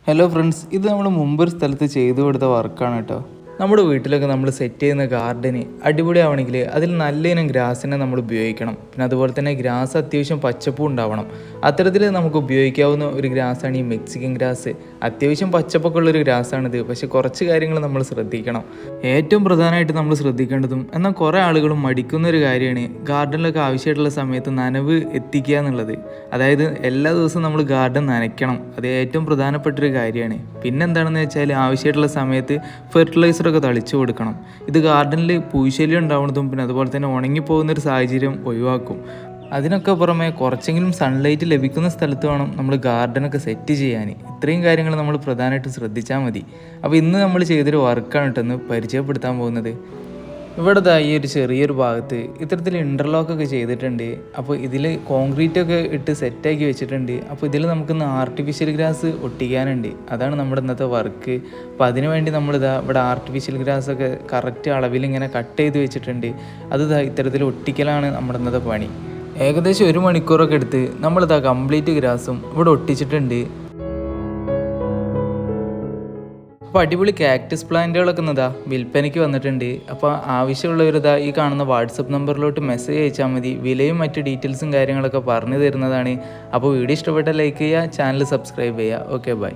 Hello friends, ഇത് നമ്മൾ മുമ്പൊരു സ്ഥലത്ത് ചെയ്തു കൊടുത്ത വർക്കാണ് കേട്ടോ. നമ്മുടെ വീട്ടിലൊക്കെ നമ്മൾ സെറ്റ് ചെയ്യുന്ന ഗാർഡന് അടിപൊളിയാവണമെങ്കിൽ അതിൽ നല്ല ഇനം ഗ്രാസിനെ നമ്മൾ ഉപയോഗിക്കണം. പിന്നെ അതുപോലെ തന്നെ ഗ്രാസ് അത്യാവശ്യം പച്ചപ്പും ഉണ്ടാവണം. അത്തരത്തിൽ നമുക്ക് ഉപയോഗിക്കാവുന്ന ഒരു ഗ്രാസാണ് ഈ മെക്സിക്കൻ ഗ്രാസ്. അത്യാവശ്യം പച്ചപ്പൊക്കെ ഉള്ളൊരു ഗ്രാസാണിത്. പക്ഷേ കുറച്ച് കാര്യങ്ങൾ നമ്മൾ ശ്രദ്ധിക്കണം. ഏറ്റവും പ്രധാനമായിട്ട് നമ്മൾ ശ്രദ്ധിക്കേണ്ടതും എന്നാൽ കുറേ ആളുകളും മടിക്കുന്ന ഒരു കാര്യമാണ് ഗാർഡനിലൊക്കെ ആവശ്യമായിട്ടുള്ള സമയത്ത് നനവ് എത്തിക്കുക എന്നുള്ളത്. അതായത് എല്ലാ ദിവസവും നമ്മൾ ഗാർഡൻ നനയ്ക്കണം. അത് ഏറ്റവും പ്രധാനപ്പെട്ടൊരു കാര്യമാണ്. പിന്നെന്താണെന്ന് വെച്ചാൽ ആവശ്യമായിട്ടുള്ള സമയത്ത് ഫെർട്ടിലൈസർ ഒക്കെ തളിച്ചു കൊടുക്കണം. ഇത് ഗാർഡനിൽ പൂശല്യം ഉണ്ടാവുന്നതും പിന്നെ അതുപോലെ തന്നെ ഉണങ്ങിപ്പോകുന്നൊരു സാഹചര്യം ഒഴിവാക്കും. അതിനൊക്കെ പുറമെ കുറച്ചെങ്കിലും സൺലൈറ്റ് ലഭിക്കുന്ന സ്ഥലത്ത് വേണം നമ്മൾ ഗാർഡനൊക്കെ സെറ്റ് ചെയ്യാൻ. ഇത്രയും കാര്യങ്ങൾ നമ്മൾ പ്രധാനമായിട്ടും ശ്രദ്ധിച്ചാൽ മതി. അപ്പോൾ ഇന്ന് നമ്മൾ ചെയ്തൊരു വർക്കാണ് കേട്ടോ ഇന്ന് പരിചയപ്പെടുത്താൻ പോകുന്നത്. ഇവിടെ ഈ ഒരു ചെറിയൊരു ഭാഗത്ത് ഇത്തരത്തിൽ ഇൻ്റർലോക്കൊക്കെ ചെയ്തിട്ടുണ്ട്. അപ്പോൾ ഇതിൽ കോൺക്രീറ്റൊക്കെ ഇട്ട് സെറ്റാക്കി വെച്ചിട്ടുണ്ട്. അപ്പോൾ ഇതിൽ നമുക്കിന്ന് ആർട്ടിഫിഷ്യൽ ഗ്രാസ് ഒട്ടിക്കാനുണ്ട്. അതാണ് നമ്മുടെ ഇന്നത്തെ വർക്ക്. അപ്പോൾ അതിനു വേണ്ടി ഇവിടെ ആർട്ടിഫിഷ്യൽ ഗ്രാസൊക്കെ കറക്റ്റ് അളവിൽ ഇങ്ങനെ കട്ട് ചെയ്ത് വെച്ചിട്ടുണ്ട്. അത് ഇത്തരത്തിൽ ഒട്ടിക്കലാണ് നമ്മുടെ ഇന്നത്തെ പണി. ഏകദേശം 1 മണിക്കൂറൊക്കെ എടുത്ത് കംപ്ലീറ്റ് ഗ്രാസും ഇവിടെ ഒട്ടിച്ചിട്ടുണ്ട്. അപ്പോൾ അടിപൊളി കാക്ടസ് പ്ലാന്റുകളൊക്കെ വിൽപ്പനയ്ക്ക് വന്നിട്ടുണ്ട്. അപ്പോൾ ആവശ്യമുള്ളവരിതാ ഈ കാണുന്ന വാട്സപ്പ് നമ്പറിലോട്ട് മെസ്സേജ് അയച്ചാൽ മതി. വിലയും മറ്റ് ഡീറ്റെയിൽസും കാര്യങ്ങളൊക്കെ പറഞ്ഞു തരുന്നതാണ്. അപ്പോൾ വീഡിയോ ഇഷ്ടപ്പെട്ടാൽ ലൈക്ക് ചെയ്യുക, ചാനൽ സബ്സ്ക്രൈബ് ചെയ്യുക. Okay, by.